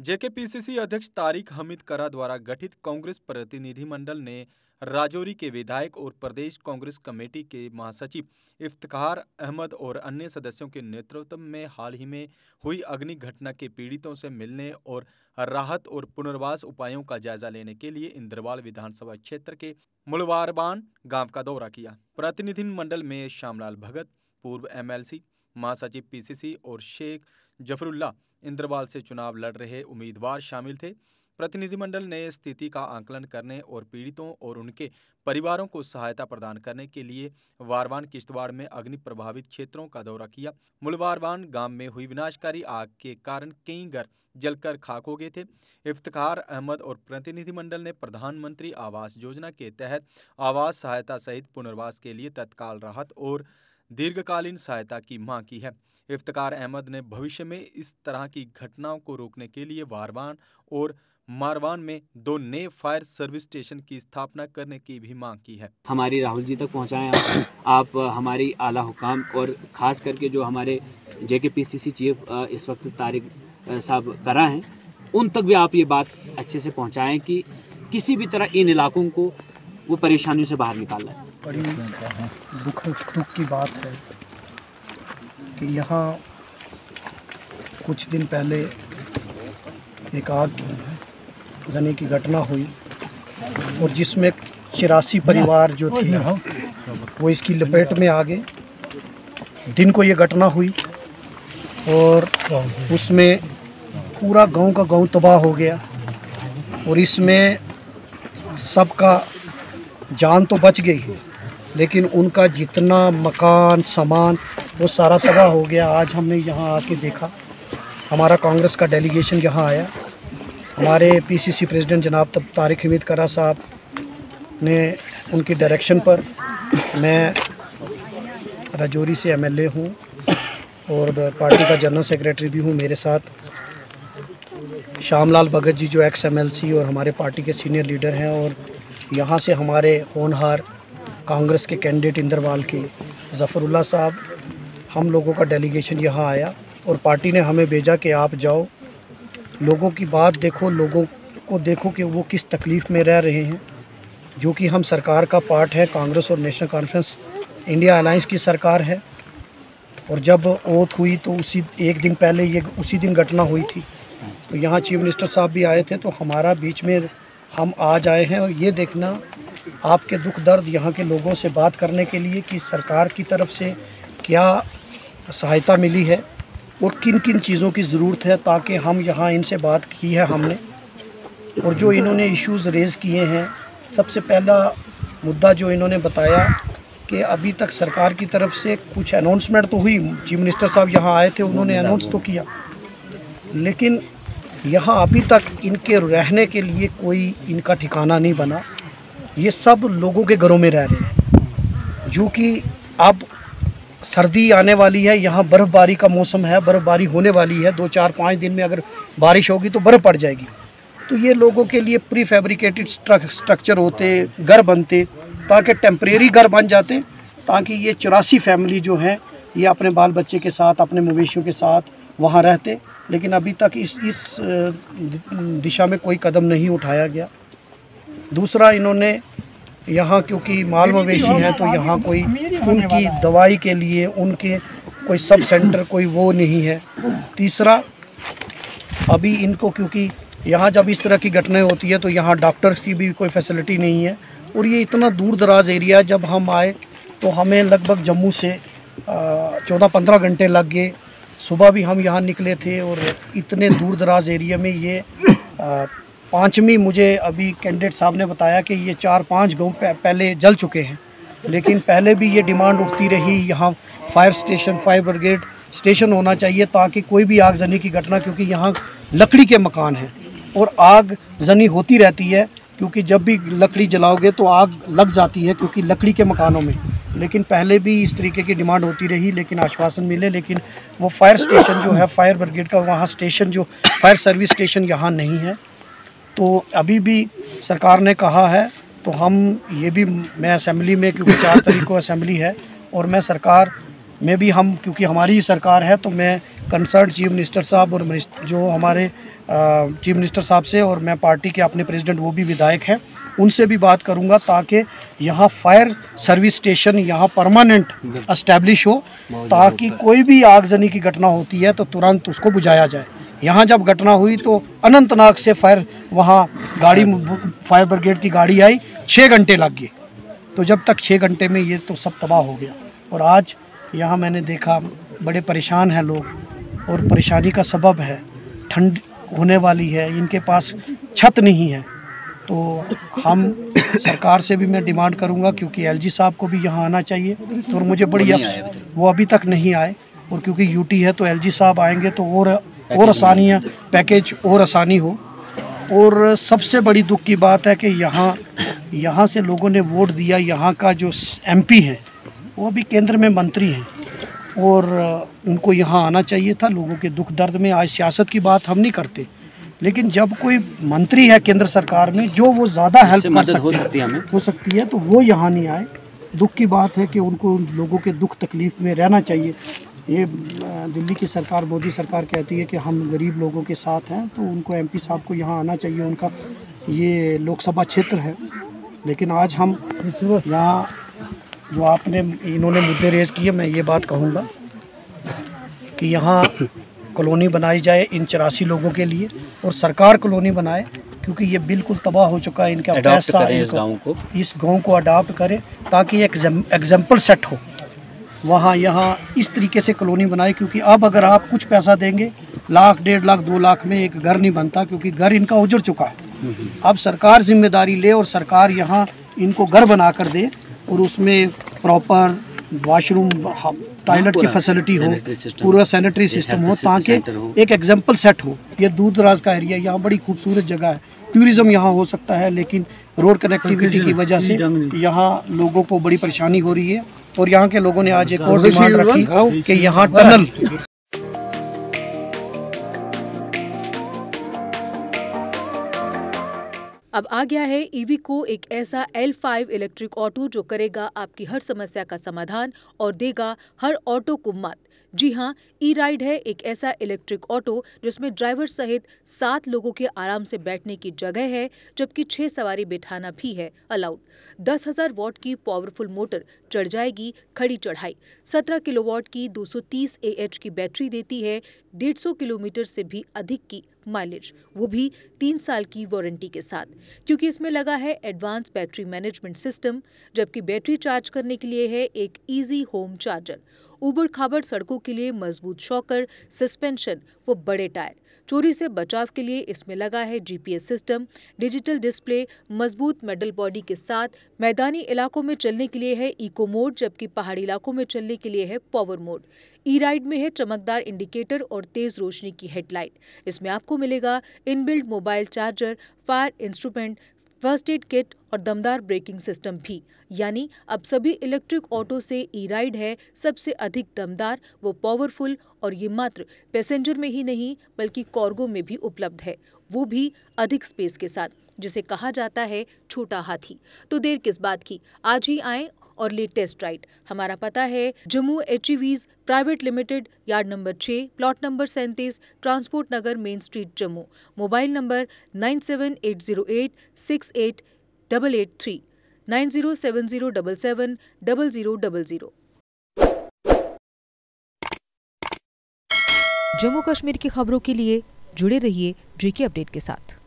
JKPCC अध्यक्ष तारिक हमीद करा द्वारा गठित कांग्रेस प्रतिनिधिमंडल ने राजौरी के विधायक और प्रदेश कांग्रेस कमेटी के महासचिव इफ्तिखार अहमद और अन्य सदस्यों के नेतृत्व में हाल ही में हुई अग्नि घटना के पीड़ितों से मिलने और राहत और पुनर्वास उपायों का जायजा लेने के लिए इंद्रवाल विधानसभा क्षेत्र के मुलवारबान गांव का दौरा किया। प्रतिनिधिमंडल में श्यामलाल भगत, पूर्व एमएलसी, महासचिव पीसीसी और शेख जफरुल्लाह इंद्रवाल से चुनाव लड़ रहे उम्मीदवार शामिल थे। प्रतिनिधिमंडल ने स्थिति का आकलन करने और पीड़ितों और उनके परिवारों को सहायता प्रदान करने के लिए वारवान किश्तवाड़ में अग्नि प्रभावित क्षेत्रों का दौरा किया। मुलवारबान गांव में हुई विनाशकारी आग के कारण कई घर जलकर खाक हो गए थे। इफ्तिखार अहमद और प्रतिनिधिमंडल ने प्रधानमंत्री आवास योजना के तहत आवास सहायता सहित पुनर्वास के लिए तत्काल राहत और दीर्घकालीन सहायता की मांग की है। इफ्तिखार अहमद ने भविष्य में इस तरह की घटनाओं को रोकने के लिए वारवान और मारवान में 2 नए फायर सर्विस स्टेशन की स्थापना करने की भी मांग की है। हमारी राहुल जी तक पहुंचाएं आप हमारी आला हुकाम और ख़ास करके जो हमारे जेकेपीसीसी चीफ इस वक्त तारिक साहब करा हैं, उन तक भी आप ये बात अच्छे से पहुंचाएं कि किसी भी तरह इन इलाकों को वो परेशानियों से बाहर निकाल रहे हैं। बड़ी दुख की बात है कि यहाँ कुछ दिन पहले एक आग जनी की घटना हुई और जिसमें 84 परिवार जो थे वो इसकी लपेट में आ गए। दिन को ये घटना हुई और उसमें पूरा गांव का गांव तबाह हो गया और इसमें सबका जान तो बच गई लेकिन उनका जितना मकान सामान वो सारा तबाह हो गया। आज हमने यहाँ आके देखा, हमारा कांग्रेस का डेलीगेशन यहाँ आया, हमारे पीसीसी प्रेसिडेंट जनाब तारिक हमीद करा साहब ने उनकी डायरेक्शन पर, मैं राजौरी से एमएलए हूँ और पार्टी का जनरल सेक्रेटरी भी हूँ। मेरे साथ श्यामलाल भगत जी जो एक्स एमएलसी और हमारे पार्टी के सीनियर लीडर हैं और यहाँ से हमारे होनहार कांग्रेस के कैंडिडेट इंद्रवाल के जफरुल्लाह साहब, हम लोगों का डेलीगेशन यहाँ आया और पार्टी ने हमें भेजा कि आप जाओ, लोगों की बात देखो, लोगों को देखो कि वो किस तकलीफ़ में रह रहे हैं, जो कि हम सरकार का पार्ट है। कांग्रेस और नेशनल कॉन्फ्रेंस इंडिया अलायंस की सरकार है और जब ओथ हुई तो उसी एक दिन पहले ये उसी दिन घटना हुई थी। तो यहाँ चीफ मिनिस्टर साहब भी आए थे, तो हमारा बीच में हम आज आए हैं और ये देखना आपके दुख दर्द यहाँ के लोगों से बात करने के लिए कि सरकार की तरफ से क्या सहायता मिली है और किन किन चीज़ों की ज़रूरत है, ताकि हम यहाँ इनसे बात की है हमने। और जो इन्होंने इश्यूज़ रेज़ किए हैं, सबसे पहला मुद्दा जो इन्होंने बताया कि अभी तक सरकार की तरफ से कुछ अनाउंसमेंट तो हुई, चीफ मिनिस्टर साहब यहाँ आए थे, उन्होंने अनाउंस तो किया, लेकिन यहाँ अभी तक इनके रहने के लिए कोई इनका ठिकाना नहीं बना। ये सब लोगों के घरों में रह रहे हैं, जो कि अब सर्दी आने वाली है, यहाँ बर्फ़बारी का मौसम है, बर्फ़बारी होने वाली है, 2-4-5 दिन में अगर बारिश होगी तो बर्फ़ पड़ जाएगी। तो ये लोगों के लिए प्री फैब्रिकेटेड स्ट्रक्चर होते, घर बनते, ताकि टेम्परेरी घर बन जाते, ताकि ये 84 फैमिली जो हैं ये अपने बाल बच्चे के साथ, अपने मवेशियों के साथ वहाँ रहते। लेकिन अभी तक इस दिशा में कोई कदम नहीं उठाया गया। दूसरा, इन्होंने यहाँ क्योंकि माल मवेशी हैं तो यहाँ कोई उनकी दवाई के लिए उनके कोई सब सेंटर कोई वो नहीं है। तीसरा, अभी इनको क्योंकि यहाँ जब इस तरह की घटनाएं होती है तो यहाँ डॉक्टर्स की भी कोई फैसिलिटी नहीं है और ये इतना दूर दराज एरिया है। जब हम आए तो हमें लगभग जम्मू से 14-15 घंटे लग गए। सुबह भी हम यहाँ निकले थे और इतने दूर दराज एरिया में ये पाँचवीं, मुझे अभी कैंडिडेट साहब ने बताया कि ये 4-5 गाँव पहले जल चुके हैं, लेकिन पहले भी ये डिमांड उठती रही यहाँ fire station, fire brigade station होना चाहिए, ताकि कोई भी आगजनी की घटना, क्योंकि यहाँ लकड़ी के मकान हैं और आगजनी होती रहती है, क्योंकि जब भी लकड़ी जलाओगे तो आग लग जाती है, क्योंकि लकड़ी के मकानों में। लेकिन पहले भी इस तरीके की डिमांड होती रही, लेकिन आश्वासन मिले, लेकिन वो फायर स्टेशन जो है फायर ब्रिगेड का, वहाँ स्टेशन जो फायर सर्विस स्टेशन यहाँ नहीं है। तो अभी भी सरकार ने कहा है, तो हम ये भी, मैं असेंबली में, क्योंकि 4 तारीख को असेंबली है और मैं सरकार में भी, हम क्योंकि हमारी ही सरकार है, तो मैं कंसर्न चीफ मिनिस्टर साहब और जो हमारे चीफ मिनिस्टर साहब से, और मैं पार्टी के अपने प्रेसिडेंट वो भी विधायक हैं, उनसे भी बात करूंगा ताकि यहाँ फायर सर्विस स्टेशन यहाँ परमानेंट एस्टैब्लिश हो, ताकि कोई भी आगजनी की घटना होती है तो तुरंत उसको बुझाया जाए। यहाँ जब घटना हुई तो अनंतनाग से वहाँ गाड़ी फायर ब्रिगेड की गाड़ी आई, 6 घंटे लग गए। तो जब तक 6 घंटे में ये तो सब तबाह हो गया। और आज यहाँ मैंने देखा बड़े परेशान हैं लोग, और परेशानी का सबब है ठंड होने वाली है, इनके पास छत नहीं है। तो हम सरकार से भी मैं डिमांड करूंगा, क्योंकि एलजी साहब को भी यहाँ आना चाहिए, तो और मुझे बड़ी वो अभी तक नहीं आए, और क्योंकि यूटी है तो एलजी साहब आएंगे तो और आसानियाँ, पैकेज और आसानी हो। और सबसे बड़ी दुख की बात है कि यहाँ से लोगों ने वोट दिया, यहाँ का जो एमपी है वो अभी केंद्र में मंत्री हैं, और उनको यहाँ आना चाहिए था लोगों के दुख दर्द में। आज सियासत की बात हम नहीं करते, लेकिन जब कोई मंत्री है केंद्र सरकार में जो वो ज़्यादा हेल्प कर हो सकती है तो वो यहाँ नहीं आए। दुख की बात है कि उनको लोगों के दुख तकलीफ़ में रहना चाहिए। ये दिल्ली की सरकार, मोदी सरकार कहती है कि हम गरीब लोगों के साथ हैं, तो उनको एमपी साहब को यहाँ आना चाहिए, उनका ये लोकसभा क्षेत्र है। लेकिन आज हम यहाँ जो इन्होंने मुद्दे रेज किए, मैं ये बात कहूँगा कि यहाँ कॉलोनी बनाई जाए इन 84 लोगों के लिए, और सरकार कॉलोनी बनाए, क्योंकि ये बिल्कुल तबाह हो चुका है। इनका पैसा इस गांव को अडॉप्ट करें ताकि एक एग्जाम्पल सेट हो वहाँ यहाँ इस तरीके से कॉलोनी बनाए। क्योंकि अब अगर आप कुछ पैसा देंगे, 1 लाख 1.5 लाख 2 लाख में एक घर नहीं बनता, क्योंकि घर इनका उजड़ चुका है। अब सरकार जिम्मेदारी ले और सरकार यहाँ इनको घर बना कर दे, और उसमें प्रॉपर वॉशरूम, टॉयलेट की फैसिलिटी हो, पूरा सैनिटरी सिस्टम हो, ताकि एक एग्जाम्पल सेट हो। ये दूर दराज का एरिया, यहाँ बड़ी खूबसूरत जगह है, टूरिज़्म यहाँ हो सकता है, लेकिन रोड कनेक्टिविटी की वजह से यहाँ लोगों को बड़ी परेशानी हो रही है। और यहाँ के लोगों ने आज एक और डिमांड रखी कि यहाँ टनल अब आ गया है ईवीको, एक ऐसा L5 इलेक्ट्रिक ऑटो जो करेगा आपकी हर समस्या का समाधान और देगा हर ऑटो को मत। जी हाँ, ई राइड है एक ऐसा इलेक्ट्रिक ऑटो जिसमें ड्राइवर सहित 7 लोगों के आराम से बैठने की जगह है, जबकि 6 सवारी बिठाना भी है अलाउड। 10,000 वॉट की पावरफुल मोटर चढ़ जाएगी खड़ी चढ़ाई। 17 किलोवाट की 230 AH की बैटरी देती है 150 किलोमीटर से भी अधिक की माइलेज, वो भी 3 साल की वारंटी के साथ, क्योंकि इसमें लगा है एडवांस बैटरी मैनेजमेंट सिस्टम। जबकि बैटरी चार्ज करने के लिए है एक इजी होम चार्जर। उबड़ खाबड़ सड़कों के लिए मजबूत शॉकर, सस्पेंशन व बड़े टायर। चोरी से बचाव के लिए इसमें लगा है GPS सिस्टम, डिजिटल डिस्प्ले, मजबूत मेटल बॉडी के साथ। मैदानी इलाकों में चलने के लिए है इको मोड, जबकि पहाड़ी इलाकों में चलने के लिए है पावर मोड। ई राइड में है चमकदार इंडिकेटर और तेज रोशनी की हेडलाइट। इसमें आपको मिलेगा inbuilt mobile charger, fire instrument, first aid kit और दमदार ब्रेकिंग सिस्टम भी। यानी अब सभी इलेक्ट्रिक ऑटो से ई राइड है सबसे अधिक दमदार व पावरफुल, और ये मात्र पैसेंजर में ही नहीं बल्कि कार्गो में भी उपलब्ध है, वो भी अधिक स्पेस के साथ, जिसे कहा जाता है छोटा हाथी। तो देर किस बात की, आज ही आएं और ले टेस्ट राइड। हमारा पता है Jammu HEVs private limited, yard number 6, plot number 37, transport Nagar, main street, Jammu. Mobile number 9780868883, 9070770000। Jammu Kashmir की खबरों के लिए जुड़े रहिए JK अपडेट के साथ।